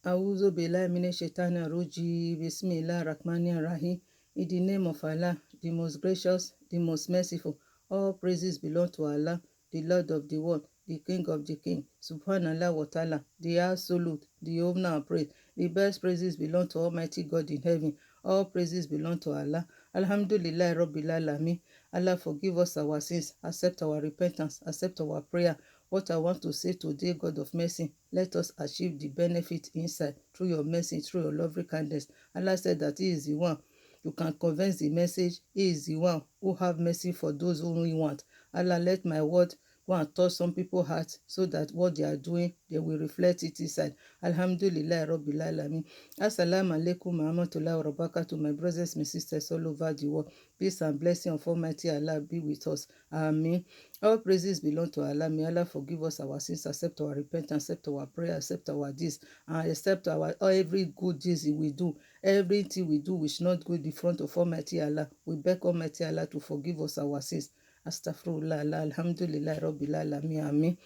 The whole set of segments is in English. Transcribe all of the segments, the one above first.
Auzu billahi minash shaitani rajim. Bismillah rahmanir rahim. In the name of Allah, the most gracious, the most merciful. All praises belong to Allah, the Lord of the world, the King of the King. Subhanallah wa ta'ala, the absolute, the owner of praise. The best praises belong to Almighty God in heaven. All praises belong to Allah. Alhamdulillah Rabbil Alamin. Allah forgive us our sins, accept our repentance, accept our prayer. What I want to say today, God of mercy, let us achieve the benefit inside through your mercy, through your loving kindness. Allah said that He is the one you can convince the message. He is the one who have mercy for those whom He want. Allah, let my word go and touch some people's hearts so that what they are doing, they will reflect it inside. Alhamdulillah Rabbil Alamin. Assalamu alaikum warahmatullahi wabarakatuh. My brothers and sisters all over the world. Peace and blessing of Almighty Allah be with us. Amen. All praises belong to Allah. May Allah forgive us our sins, accept our repentance, accept our prayer, accept our deeds, and accept our every good deeds we do. Everything we do which not go in the front of Almighty Allah. We beg Almighty Allah to forgive us our sins. Astaghfirullah, alhamdulillah, Rabbil Alamin, Amen.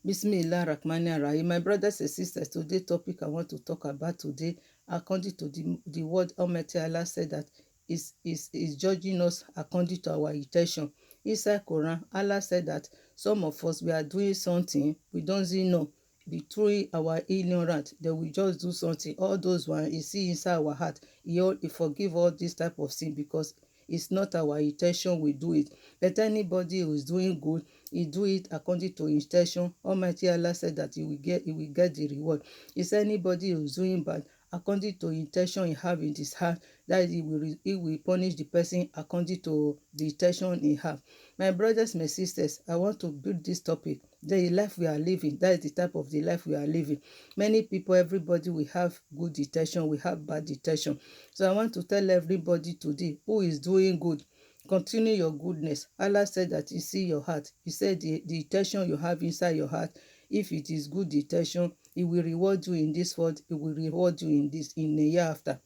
Bismillah Rahmanir Rahim. My brothers and sisters, today's topic I want to talk about today, according to the word Almighty Allah said that is judging us according to our intention. Inside Quran, Allah said that some of us, we are doing something, we don't even know. Between our ignorance, that we just do something. All those ones, you see inside our heart, He forgive all this type of sin because it's not our intention we do it. But anybody who is doing good, he do it according to intention. Almighty Allah said that he will get the reward. Is anybody who is doing bad, according to intention he have in his heart, that he will punish the person according to the intention he have. My brothers, my sisters, I want to build this topic. The life we are living, that is the type of the life we are living. Many people, everybody, we have good intention, we have bad intention. So I want to tell everybody today who is doing good, continue your goodness. Allah said that He see your heart. He said the intention you have inside your heart, if it is good intention, He will reward you in this world, He will reward you in the year after.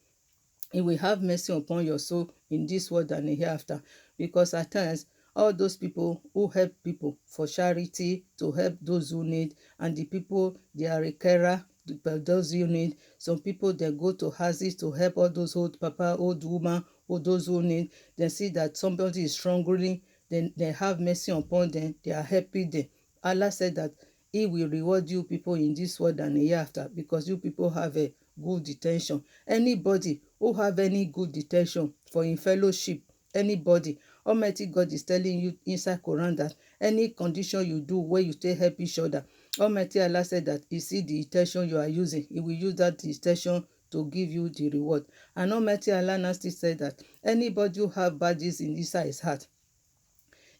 He will have mercy upon your soul in this world and the hereafter. Because at times, all those people who help people for charity, to help those who need, and the people, they are a carer, those who need. Some people, they go to houses to help all those old papa, old woman, or those who need. They see that somebody is struggling, then they have mercy upon them, they are helping them. Allah said that He will reward you people in this world and the hereafter because you people have a good intention. Anybody who have any good intention for in fellowship, anybody, Almighty God is telling you inside Quran that any condition you do where you take help each other, Almighty Allah said that He see the intention you are using. He will use that intention to give you the reward. And Almighty Allah now still said that anybody who have bad deeds in inside his heart,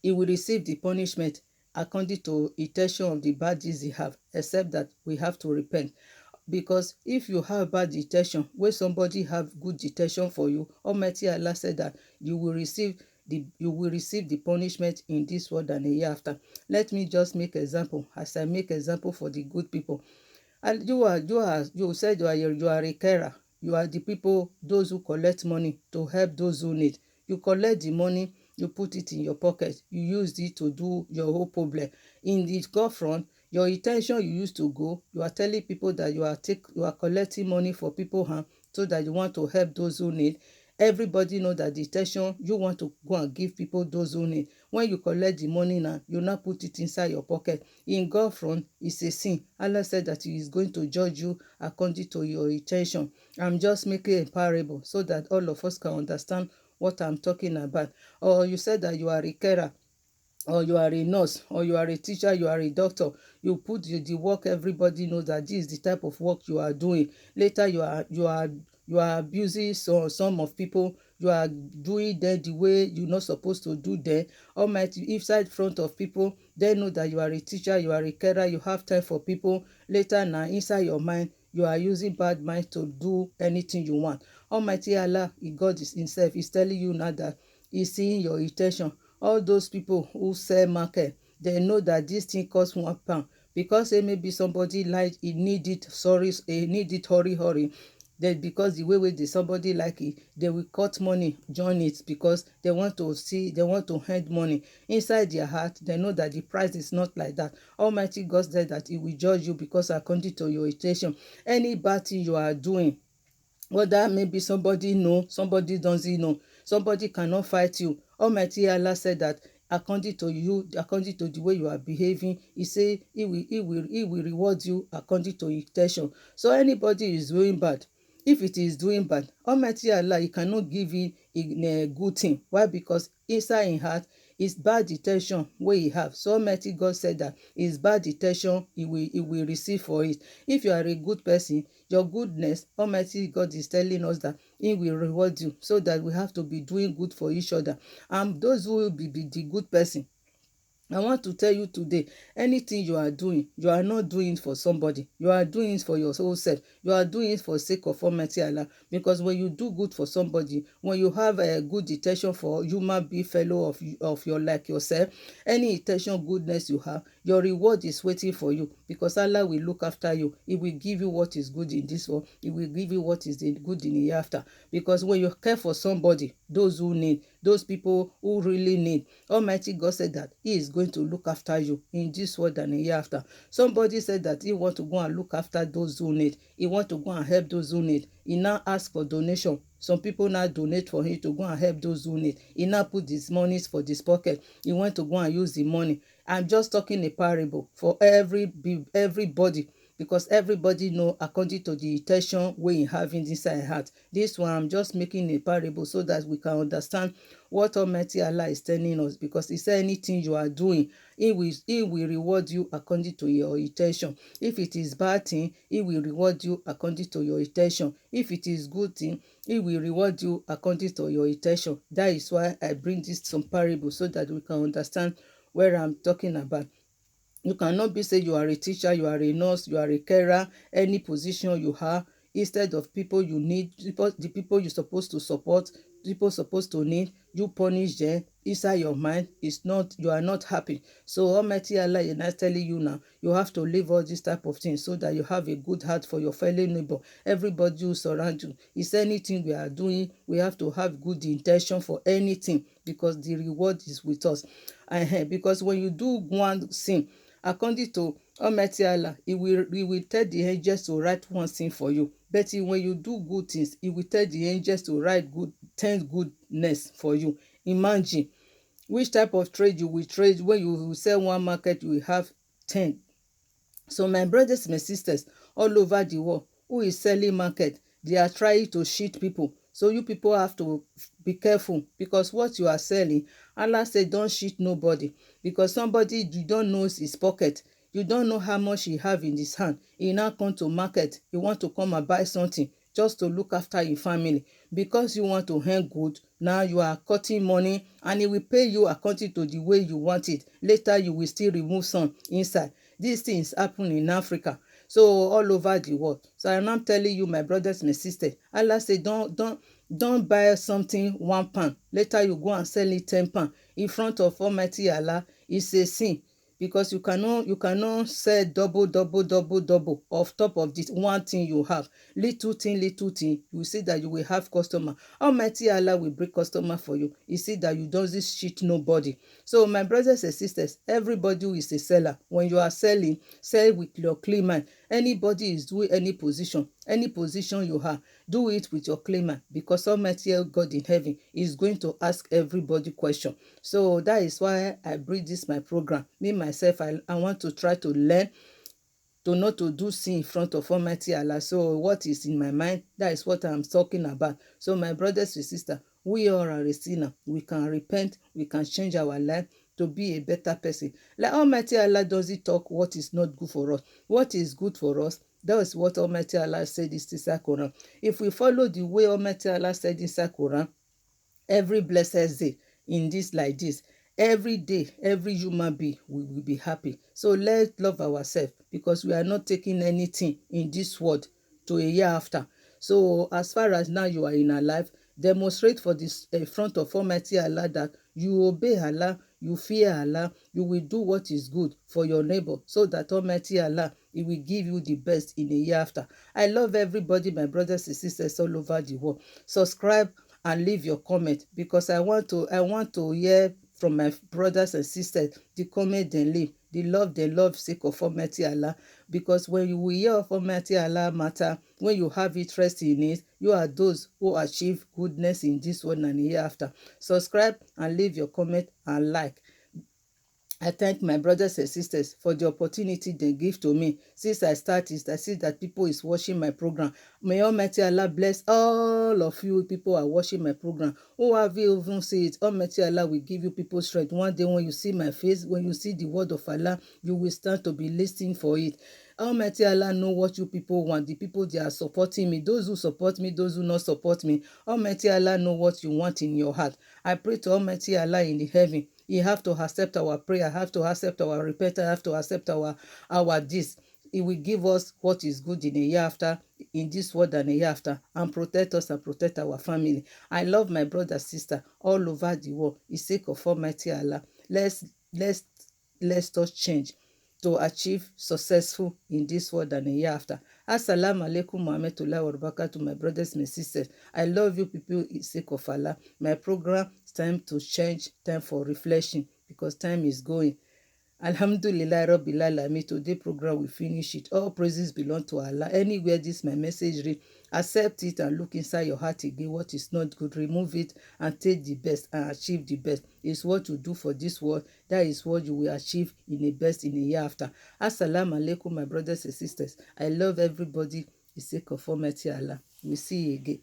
he will receive the punishment according to intention of the bad deeds he have, except that we have to repent. Because if you have bad intention, where somebody have good intention for you, Almighty Allah said that you will receive the punishment in this world and the year after. Let me just make example, as I make example for the good people. And you said you are a carer. You are the people, those who collect money to help those who need. You collect the money, you put it in your pocket, you use it to do your whole problem. In the God front, your intention you used to go, you are telling people that you are collecting money for people so that you want to help those who need. Everybody know that the intention you want to go and give people those who need. When you collect the money now, you now put it inside your pocket. In God front, it's a sin. Allah said that He is going to judge you according to your intention. I'm just making a parable so that all of us can understand what I'm talking about. Or you said that you are a carer, or you are a nurse, or you are a teacher, you are a doctor. You put the work, everybody knows that this is the type of work you are doing. Later you are abusing some of people. You are doing them the way you're not supposed to do them. Almighty, inside front of people, they know that you are a teacher, you are a carer, you have time for people. Later now, inside your mind, you are using bad mind to do anything you want. Almighty Allah, God is Himself, is telling you now that He's seeing your intention. All those people who sell market, they know that this thing costs £1 because maybe somebody like he need it, sorry, he need it hurry. That because the way somebody like it, they will cut money join it because they want to hand money. Inside their heart they know that the price is not like that. Almighty God said that he will judge you because according to your intention. Any bad thing you are doing, whether maybe somebody know, somebody doesn't know, somebody cannot fight you, Almighty Allah said that according to you, according to the way you are behaving, he say he will reward you according to his intention. So anybody is doing bad, if it is doing bad, Almighty Allah, he cannot give you a good thing. Why? Because inside him heart is bad intention wey he have. So Almighty God said that his bad intention he will receive for it. If you are a good person, your goodness, Almighty God is telling us that he will reward you, so that we have to be doing good for each other. And those who will be the good person, I want to tell you today, anything you are doing, you are not doing it for somebody. You are doing it for your whole self. You are doing it for the sake of Almighty Allah. Because when you do good for somebody, when you have a good intention for human being fellow of your like yourself, any intention goodness you have, your reward is waiting for you. Because Allah will look after you. He will give you what is good in this world. He will give you what is good in the hereafter. Because when you care for somebody, those who need, those people who really need, Almighty God said that he is going to look after you in this world and in hereafter. Somebody said that he want to go and look after those who need. He want to go and help those who need. He now ask for donation. Some people now donate for him to go and help those who need. He now put his money for this pocket. He want to go and use the money. I'm just talking a parable for everybody, because everybody know according to the intention wey him have inside heart. This one I'm just making a parable so that we can understand what Almighty Allah is telling us, because he said anything you are doing, he will reward you according to your intention. If it is bad thing, he will reward you according to your intention. If it is good thing, he will reward you according to your intention. That is why I bring this some parable, so that we can understand where I'm talking about. You cannot be say you are a teacher, you are a nurse, you are a carer, any position you have, instead of people you need, the people you're supposed to support, people supposed to need, you punish them. Inside your mind is not, you are not happy. So Almighty Allah is not telling you now, you have to leave all this type of things so that you have a good heart for your fellow neighbor, everybody who surround you. Is anything we are doing, we have to have good intention for anything, because the reward is with us. Because when you do one sin, according to Almighty Allah, he will tell the angels to write one thing for you. But when you do good things, he will tell the angels to write 10 goodness for you. Imagine which type of trade you will trade. When you will sell one market, you will have 10. So my brothers, my sisters, all over the world, who is selling market, they are trying to cheat people. So you people have to be careful, because what you are selling, Allah said don't cheat nobody, because somebody you don't know his pocket, you don't know how much he have in his hand. He now come to market, he want to come and buy something just to look after your family. Because you want to earn good, now you are cutting money, and he will pay you according to the way you want it. Later you will still remove some inside. These things happen in Africa, so all over the world. So I'm not telling you, my brothers, my sisters, Allah say don't buy something £1. Later you go and sell it £10 in front of Almighty Allah. It's a sin, because you cannot sell double of top of this one thing you have. Little thing, you see that you will have customer. Almighty Allah will bring customer for you. You see that you don't cheat nobody. So my brothers and sisters, everybody who is a seller, when you are selling, sell with your clean mind. Anybody is doing any position you have, do it with your clean mind, because Almighty God in heaven is going to ask everybody question. So that is why I bring this my program. Me myself, I want to try to learn to not to do sin in front of Almighty Allah. So what is in my mind, that is what I'm talking about. So my brothers and sisters, we all are a sinner. We can repent, we can change our life to be a better person. Like Almighty Allah doesn't talk what is not good for us. What is good for us, that is what Almighty Allah said in the Quran. If we follow the way Almighty Allah said in the Quran, every blessed day in this like this, every day, every human being will be happy. So let's love ourselves, because we are not taking anything in this world to a year after. So as far as now you are in our life, demonstrate for this front of Almighty Allah that you obey Allah, you fear Allah, you will do what is good for your neighbor, so that Almighty Allah He will give you the best in a year after. I love everybody, my brothers and sisters all over the world. Subscribe and leave your comment, because I want to hear from my brothers and sisters the comment they leave, the love they love sake of Almighty Allah. Because when you will hear of Almighty Allah matter, when you have interest in it, you are those who achieve goodness in this world and hereafter. Subscribe and leave your comment and like. I thank my brothers and sisters for the opportunity they give to me. Since I started, I see that people is watching my program. May Almighty Allah bless all of you people who are watching my program. Who have you even seen it? Almighty Allah will give you people strength. One day when you see my face, when you see the word of Allah, you will start to be listening for it. Almighty Allah know what you people want. The people they are supporting me, those who support me, those who not support me. Almighty Allah know what you want in your heart. I pray to Almighty Allah in the heaven. He have to accept our prayer, have to accept our repentance, have to accept our this. He will give us what is good in a year after, in this world and a year after, and protect us and protect our family. I love my brother, sister all over the world. It's sake of Almighty Allah. Let's us change to achieve successful in this world and a year after. Assalamu alaikum warahmatullahi wabarakatuh, my brothers, my sisters. I love you people in sake of Allah. My program is time to change, time for reflection, because time is going. Alhamdulillah Rabbil Alamin. Today program we finish it. All praises belong to Allah. Anywhere this my message read, accept it and look inside your heart again. What is not good, remove it and take the best and achieve the best. It's what you do for this world. That is what you will achieve in the best in a year after. Assalamu alaikum, my brothers and sisters. I love everybody. The sake of Almighty Allah. We see you again.